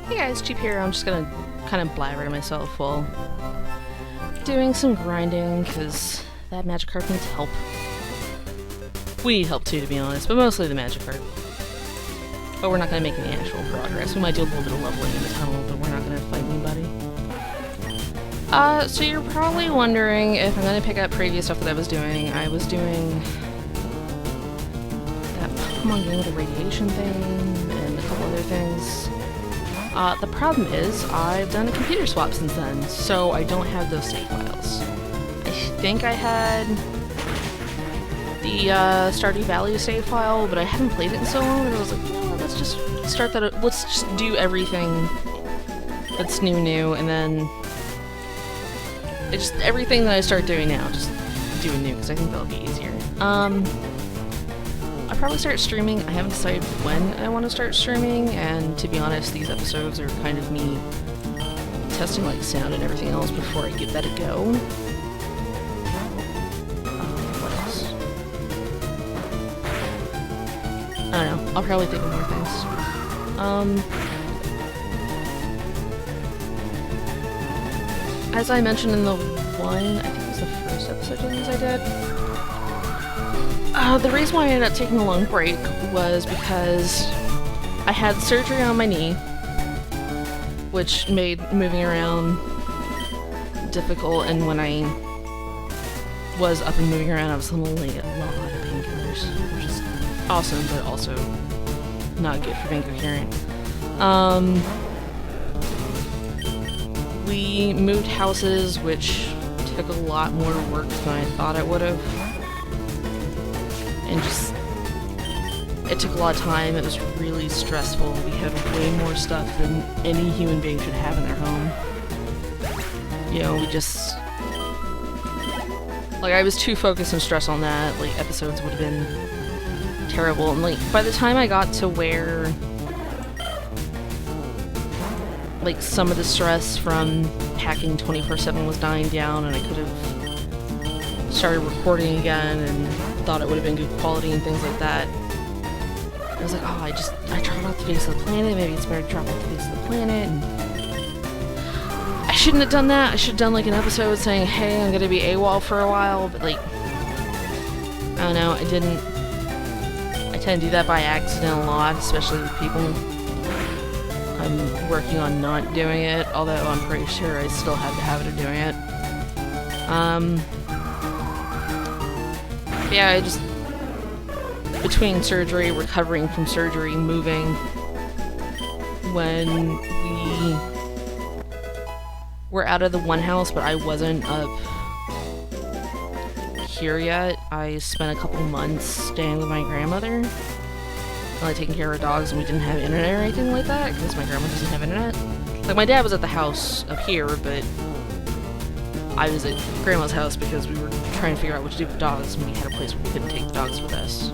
Hey guys, Cheap here. I'm just gonna kind of blabber to myself while doing some grinding, because that magic carp needs help. We need help too, to be honest, but mostly the magic carp. But we're not gonna make any actual progress. We might do a little bit of leveling in the tunnel, but we're not gonna fight anybody. So you're probably wondering if I'm gonna pick up previous stuff that I was doing. I was doing that Pokemon game with the radiation thing, and a couple other things. The problem is, I've done a computer swap since then, so I don't have those save files. I think I had the Stardew Valley save file, but I hadn't played it in so long that I was like, no, let's just start that. Let's just do everything that's new, and then everything that I start doing now, just do it new, because I think that'll be easier. I'll probably start streaming. I haven't decided when I want to start streaming, and to be honest, these episodes are kind of me testing like sound and everything else before I give that a go. What else? I don't know. I'll probably think of more things. As I mentioned in the one, I think it was the first episode of these I did, the reason why I ended up taking a long break was because I had surgery on my knee, which made moving around difficult, and when I was up and moving around I was on a lot of painkillers, which is awesome, but also not good for being coherent. We moved houses, which took a lot more work than I thought it would have. And just, it took a lot of time. It was really stressful. We had way more stuff than any human being should have in their home. You know, we just, like, I was too focused and stressed on that. Like, episodes would have been terrible. And like, by the time I got to where, like, some of the stress from packing 24/7 was dying down, and I could have started recording again and thought it would have been good quality and things like that. I was like, oh, I dropped off the face of the planet, maybe it's better to drop off the face of the planet, and I shouldn't have done that. I should have done like an episode saying, hey, I'm gonna be AWOL for a while, but like, I don't know, I didn't. I tend to do that by accident a lot, especially with people. I'm working on not doing it, although I'm pretty sure I still have the habit of doing it. Yeah, I just, between surgery, recovering from surgery, moving, when we were out of the one house, but I wasn't up here yet, I spent a couple months staying with my grandmother, like taking care of her dogs, and we didn't have internet or anything like that, because my grandma doesn't have internet. Like, my dad was at the house up here, but I was at grandma's house because we were trying to figure out what to do with the dogs, and we had a place where we couldn't take the dogs with us.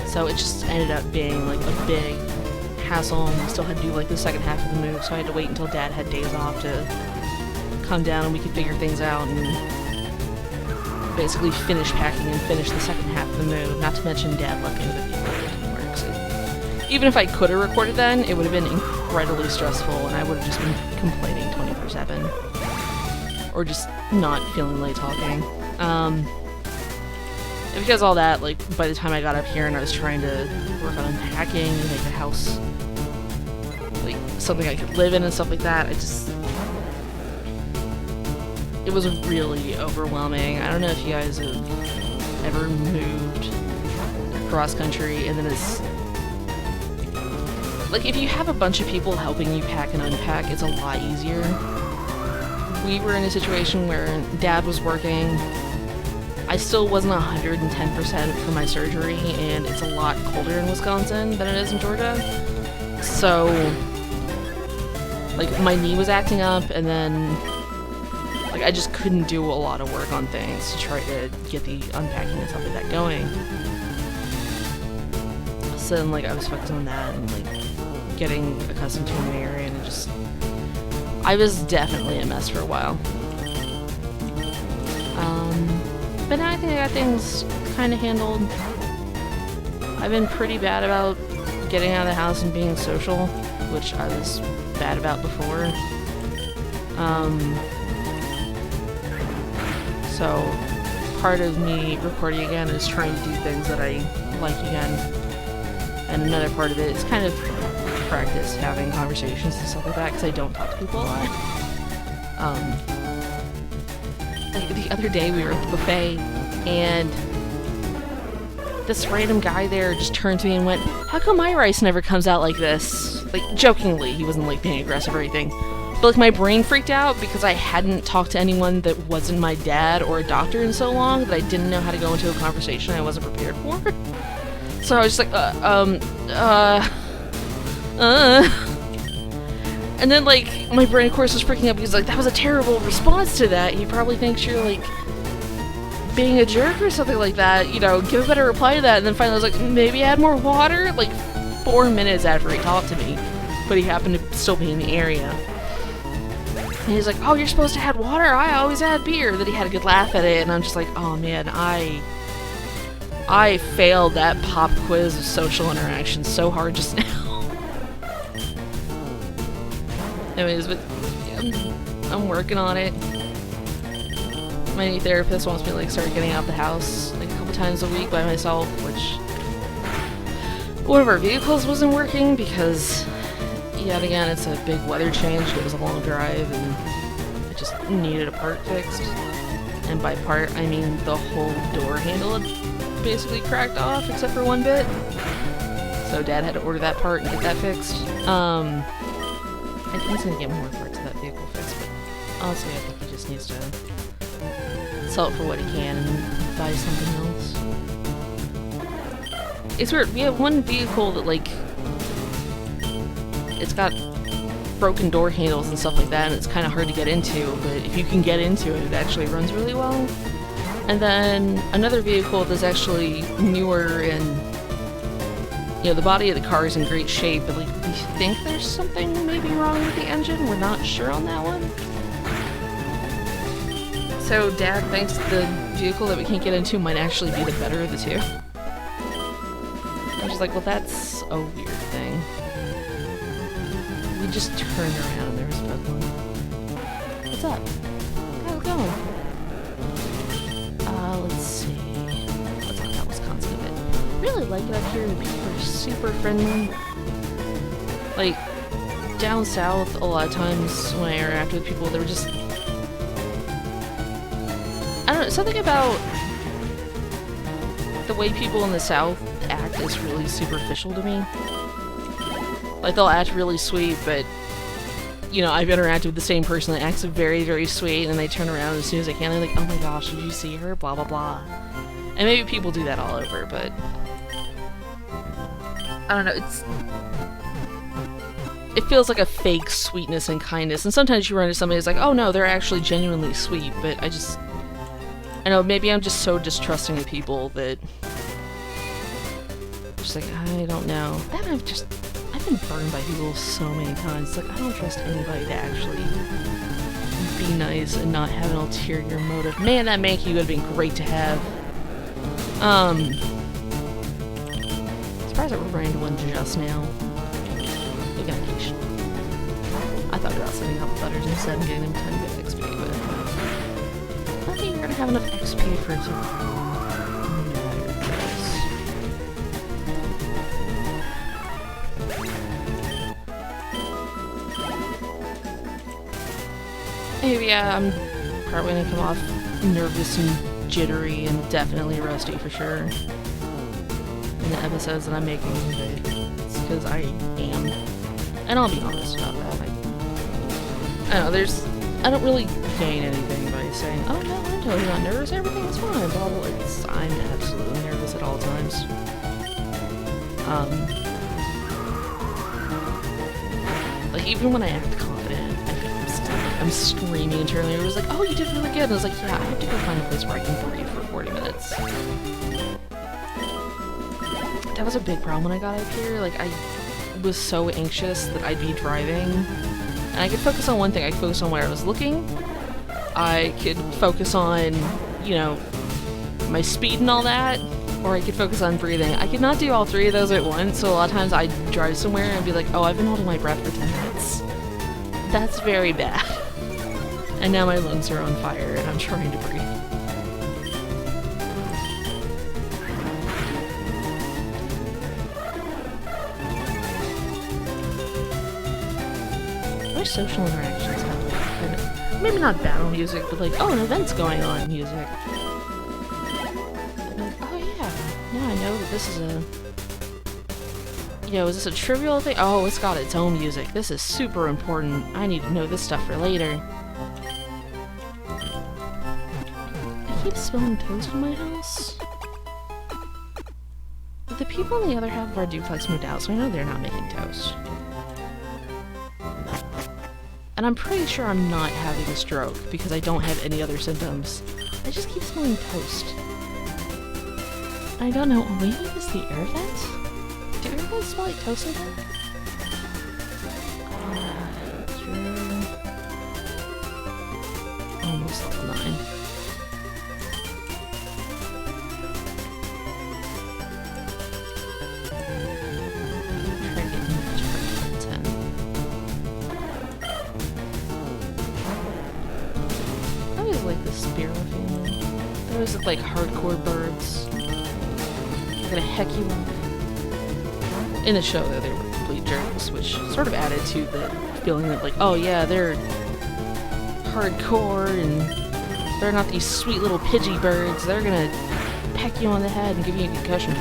So it just ended up being like a big hassle, and we still had to do like the second half of the move, so I had to wait until Dad had days off to come down and we could figure things out and basically finish packing and finish the second half of the move. Not to mention Dad left me with a people that didn't work, so even if I could have recorded then, it would have been incredibly stressful, and I would have just been complaining 24/7. Or just not feeling like talking. And because all that, like, by the time I got up here and I was trying to work on unpacking and make the house, like, something I could live in and stuff like that, it was really overwhelming. I don't know if you guys have ever moved cross country, and then it's like, if you have a bunch of people helping you pack and unpack, it's a lot easier. We were in a situation where Dad was working. I still wasn't 110% for my surgery, and it's a lot colder in Wisconsin than it is in Georgia. So, like, my knee was acting up, and then, like, I just couldn't do a lot of work on things to try to get the unpacking and stuff like that going. So then, like, I was focused on that and, like, getting accustomed to a new area, and just, I was definitely a mess for a while. But now I think I got things kind of handled. I've been pretty bad about getting out of the house and being social, which I was bad about before. So part of me recording again is trying to do things that I like again. And another part of it is kind of practice having conversations and stuff like that, because I don't talk to people a lot. Like the other day we were at the buffet, and this random guy there just turned to me and went, "How come my rice never comes out like this?" Like, jokingly, he wasn't like being aggressive or anything. But like my brain freaked out because I hadn't talked to anyone that wasn't my dad or a doctor in so long that I didn't know how to go into a conversation I wasn't prepared for. So I was just like, And then, like, my brain, of course, was freaking out because, like, that was a terrible response to that. He probably thinks you're, like, being a jerk or something like that. You know, give a better reply to that. And then finally I was like, maybe add more water? Like, 4 minutes after he talked to me. But he happened to still be in the area. And he's like, oh, you're supposed to add water? I always add beer. Then he had a good laugh at it. And I'm just like, oh, man, I failed that pop quiz of social interaction so hard just now. Anyways, but I'm working on it. My new therapist wants me to like start getting out of the house like a couple times a week by myself, which one of our vehicles wasn't working because yet again it's a big weather change. It was a long drive and it just needed a part fixed. And by part I mean the whole door handle had basically cracked off except for one bit. So Dad had to order that part and get that fixed. I think he's gonna get more parts of that vehicle fixed, but honestly I think he just needs to sell it for what he can and buy something else. It's weird, we have one vehicle that like, it's got broken door handles and stuff like that and it's kind of hard to get into, but if you can get into it, it actually runs really well. And then another vehicle that's actually newer and you know, the body of the car is in great shape, but like, we think there's something maybe wrong with the engine. We're not sure on that one. So Dad thinks the vehicle that we can't get into might actually be the better of the two. I'm just like, well, that's a weird thing. We just turned around and there was a one. What's up? How's it going? Let's see. Let's talk about Wisconsin a bit. Really like it up here. The people are super friendly. Like, down south, a lot of times when I interact with people, they were just... I don't know, something about the way people in the south act is really superficial to me. Like, they'll act really sweet, but, you know, I've interacted with the same person that acts very, very sweet, and they turn around as soon as they can, they're like, oh my gosh, did you see her? Blah, blah, blah. And maybe people do that all over, but... I don't know, it feels like a fake sweetness and kindness, and sometimes you run into somebody who's like, oh no, they're actually genuinely sweet, but I know, maybe I'm just so distrusting of people that... Just like, I don't know. And I've been burned by people so many times. It's like, I don't trust anybody to actually be nice and not have an ulterior motive. Man, that Mankey would have been great to have. Surprised that we're running into one just now. We got a quiche. I thought about setting up butters instead and getting them 10 bit XP, but I don't think you're gonna have enough XP for it to matter. Maybe yeah, I'm probably gonna come off nervous and jittery and definitely rusty for sure in the episodes that I'm making, but it's because I am. And I'll be honest about that. I don't know, I don't really gain anything by saying, oh no, I'm totally not nervous, everything's fine, blah blah blah. I'm absolutely nervous at all times. Like even when I act confident, I'm screaming internally. It was like, oh, you did really good. And I was like, yeah, I have to go find a place where I can breathe for 40 minutes. That was a big problem when I got up here. Like, I was so anxious that I'd be driving. And I could focus on one thing. I could focus on where I was looking. I could focus on, you know, my speed and all that. Or I could focus on breathing. I could not do all three of those at once, so a lot of times I'd drive somewhere and be like, oh, I've been holding my breath for 10 minutes. That's very bad. And now my lungs are on fire and I'm trying to breathe. My social interactions have like, kind of, maybe not battle music, but like, oh, an event's going on music. Like, oh yeah, now I know that this is a... Yo, is this a trivial thing? Oh, it's got its own music. This is super important. I need to know this stuff for later. I keep spilling toast in my house. But the people in the other half of our duplex moved out, so I know they're not making toast. And I'm pretty sure I'm not having a stroke because I don't have any other symptoms. I just keep smelling toast. I don't know, maybe it's the air vent? Do air vents smell like toast in here? Almost level 9. Try to get much harder level 10. I always like the sparrow family. They always look like hardcore birds. They're gonna heck you up. In the show, though, they were complete jerks, which sort of added to the feeling that, like, oh yeah, they're hardcore and they're not these sweet little pidgey birds. They're gonna peck you on the head and give you a concussion.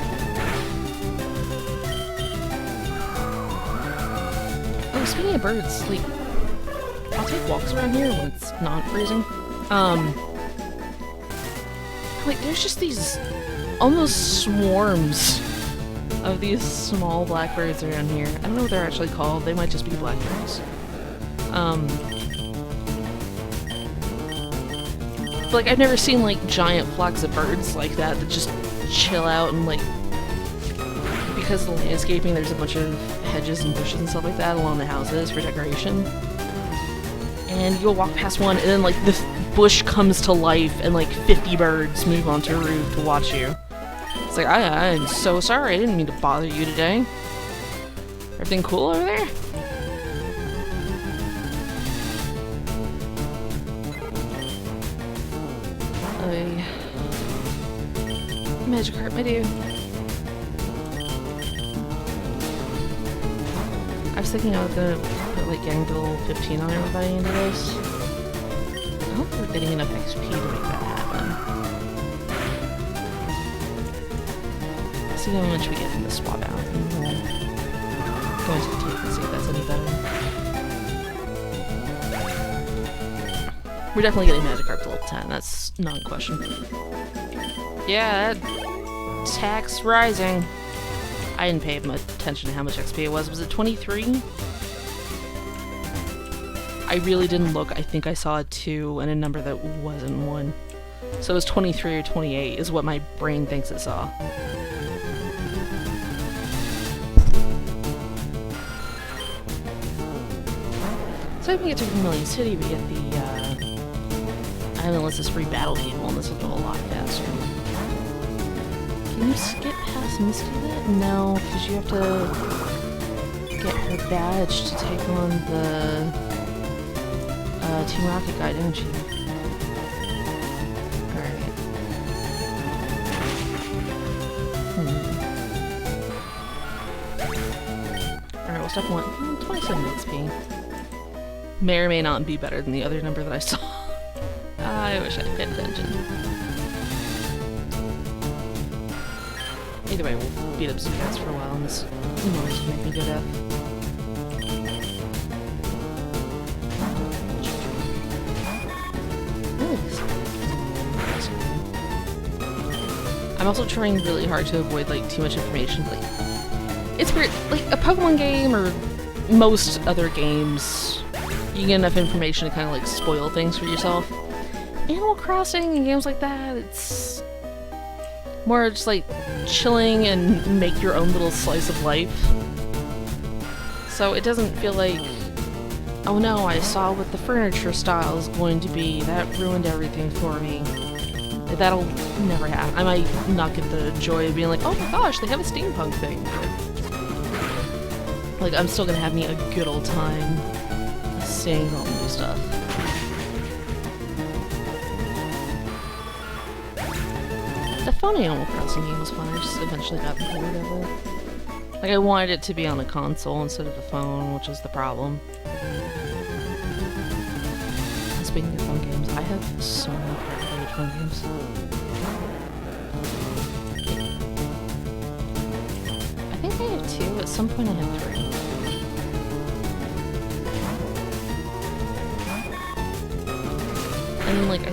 Oh, speaking of birds, like, I'll take walks around here when it's not freezing. Like, there's just these almost swarms of these small blackbirds around here. I don't know what they're actually called. They might just be blackbirds. But, like, I've never seen, like, giant flocks of birds like that just chill out and, like, because of the landscaping, there's a bunch of hedges and bushes and stuff like that along the houses for decoration. And you'll walk past one, and then, like, the bush comes to life, and, like, 50 birds move onto a roof to watch you. It's like, I'm so sorry, I didn't mean to bother you today. Everything cool over there? Magic Karp, my dude. I was thinking I was gonna put, like, Gangle 15 on everybody into this. I hope we're getting enough XP to make that happen. See how much we get from the swap out, and we'll go into the tape and see if that's any better. We're definitely getting Magic Karp to level 10, that's not in question. Yeah, that tax rising. I didn't pay much attention to how much XP it was. Was it 23? I really didn't look. I think I saw a 2 and a number that wasn't 1. So it was 23 or 28 is what my brain thinks it saw. So if we get to Vermilion City, we get the, I haven't listed free battle people, and this will go a lot faster. Can you skip past Misty that? No, because you have to get her badge to take on the, Team Rocket guy, don't you? Alright. Alright, well, step 1. 27 XP. May or may not be better than the other number that I saw. I wish I had paid attention. Either way, we'll beat up some cats for a while, and this noise will make me go deaf. I'm also trying really hard to avoid, like, too much information. Like, it's weird. Like, a Pokemon game, or most other games, you get enough information to kind of, like, spoil things for yourself. Animal Crossing and games like that, it's more just, like, chilling and make your own little slice of life. So it doesn't feel like, oh no, I saw what the furniture style is going to be. That ruined everything for me. That'll never happen. I might not get the joy of being like, oh my gosh, they have a steampunk thing. But, like, I'm still gonna have me a good old time seeing all the new stuff. The fun Animal Crossing game was fun. I just eventually got bored of it. Like, I wanted it to be on a console instead of a phone, which is the problem. And speaking of phone games, I have so many great phone games. I think I have 2. At some point I had 3. And, like, I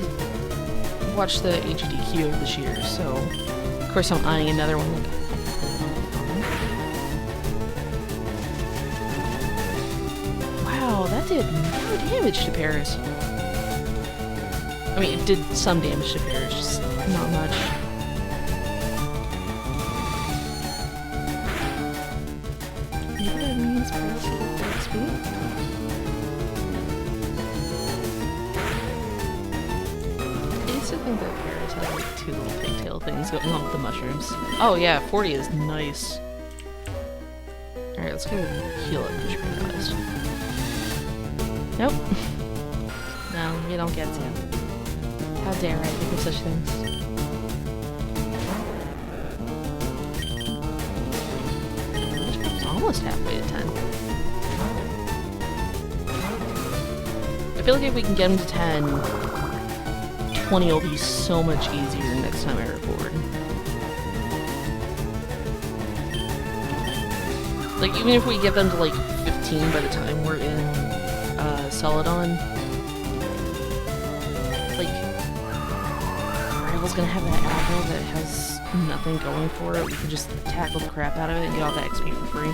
watched the HDQ of this year, so of course I'm eyeing another one. Like, wow, that did no damage to Paris. I mean, it did some damage to Paris, just not much. Maybe that means Paris is at XP? I used to think that Paris had like 2 little pigtail things going on with the mushrooms. Oh yeah, 40 is nice. Alright, let's go heal up because you're paralyzed. Nope. No, you don't get to. How dare I think of such things? It's almost halfway to 10. I feel like if we can get him to 10, 20 will be so much easier next time I record. Like, even if we get them to like 15 by the time we're in Celadon, like, Rival's gonna have that aggro that has nothing going for it. We can just tackle the crap out of it and get all that XP for free.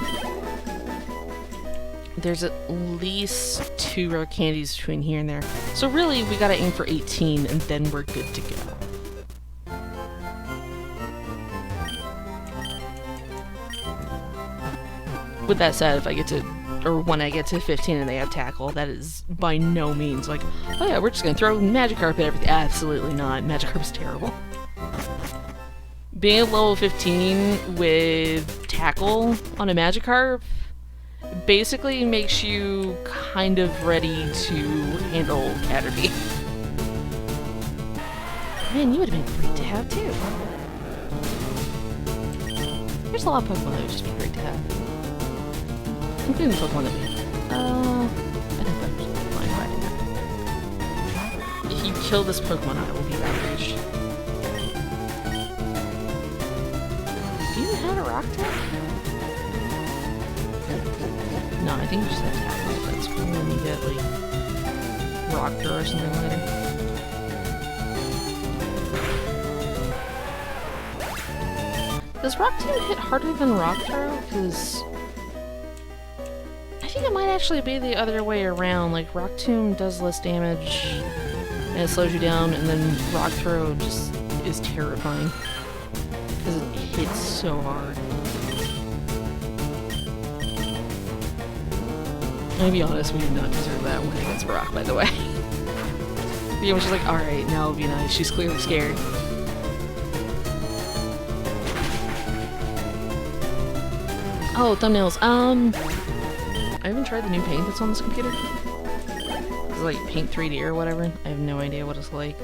There's at least 2 rare candies between here and there. So really, we gotta aim for 18 and then we're good to go. With that said, if I get to, or when I get to 15 and they have tackle, that is by no means like, oh yeah, we're just gonna throw Magikarp at everything. Absolutely not. Magikarp's terrible. Being at level 15 with tackle on a Magikarp basically makes you kind of ready to handle Caterpie. Man, you would have been great to have too. There's a lot of Pokemon that would just be great to have. Including the Pokemon that we have. I think that's fine right now. If you kill this Pokemon, I will be outraged. Do you even have a rock type? No, I think you just have to have it. That's cool when you get, like, rock throw or something later. Does rock tomb hit harder than rock throw? Because I think it might actually be the other way around. Like, rock tomb does less damage and it slows you down, and then rock throw just is terrifying because it hits so hard. I'll be honest, we did not deserve that win against Brock, by the way. The game was just like, alright, now it'll be nice. She's clearly scared. Oh, thumbnails. I haven't tried the new paint that's on this computer. It's like Paint 3D or whatever. I have no idea what it's like.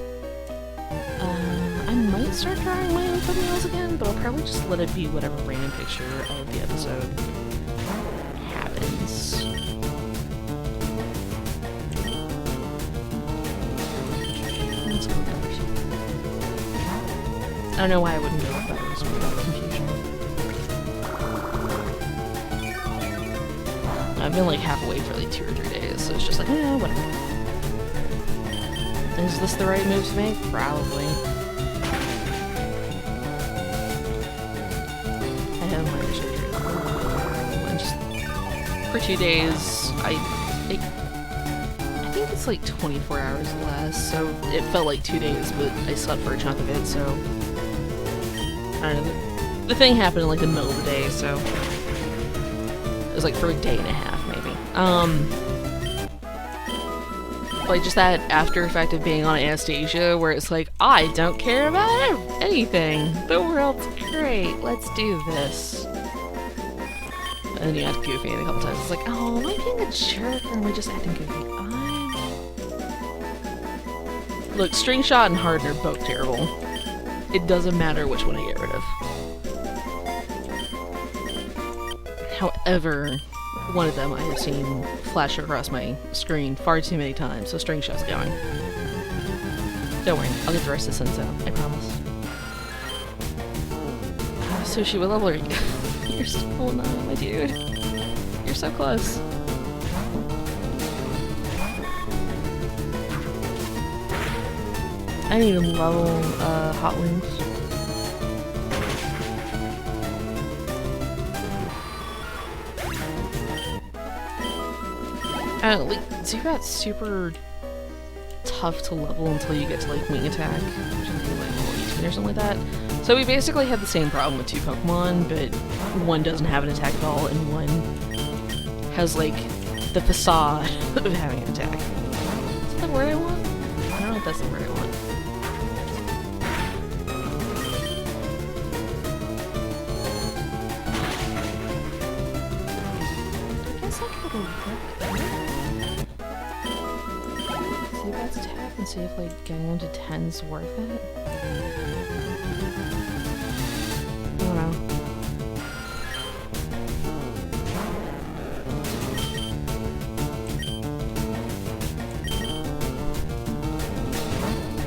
I might start drawing my own thumbnails again, but I'll probably just let it be whatever random picture of the episode happens. Let's go with colors. I don't know why I wouldn't go with those without confusion. I've been like half awake for like 2 or 3 days, so it's just like, eh, whatever. Is this the right move to make? Probably. I have minor surgery. And just for 2 days, I think it's like 24 hours less, so it felt like 2 days, but I slept for a chunk of it, so I don't know. The thing happened in like the middle of the day, so it was like for a day and a half, maybe. Like, just that after effect of being on Anastasia, where it's like, I don't care about anything. The world's great. Let's do this. And then you act goofy a couple times. It's like, oh, am I being a jerk or am I just acting goofy? Look, String Shot and Harden are both terrible. It doesn't matter which one I get rid of. However, one of them I have seen flash across my screen far too many times, so String Shot's going. Don't worry, I'll get the rest of the Sense out, I promise. Sushi, what level are you? You're still 9, my dude. You're so close. I need to level Hot Wings. Like, Zubat's super tough to level until you get to like Wing Attack, which is like level 18 or something like that. So we basically have the same problem with 2 Pokemon, but one doesn't have an attack at all, and one has like the facade of having an attack. Is that the word I want? I don't know if that's the word I want. I guess I could look see that's attack and see if like getting them to 10's worth it. I don't know.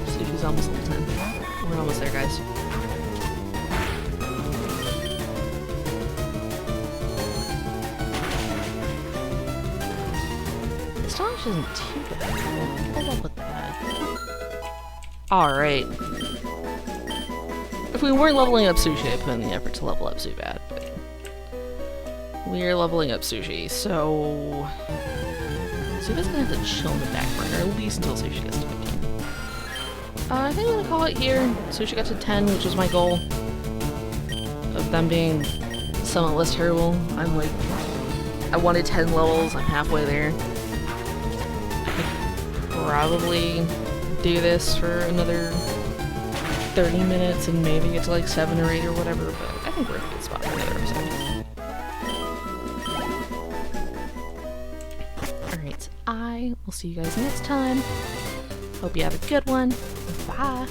Sushi's almost level 10. We're almost there, guys. This dodge isn't too bad. I'll up with that. Alright. If we weren't leveling up Sushi, I'd put in the effort to level up Zubat, but we're leveling up Sushi, so Zubat's gonna have to chill in the back burner, at least until Sushi gets to 15. I think I'm gonna call it here. Sushi got to 10, which was my goal of them being somewhat less terrible. I'm like, I wanted 10 levels, I'm halfway there. I could probably do this for another 30 minutes and maybe get to like 7 or 8 or whatever, but I think we're in a good spot for another episode. Alright, I will see you guys next time. Hope you have a good one. Bye!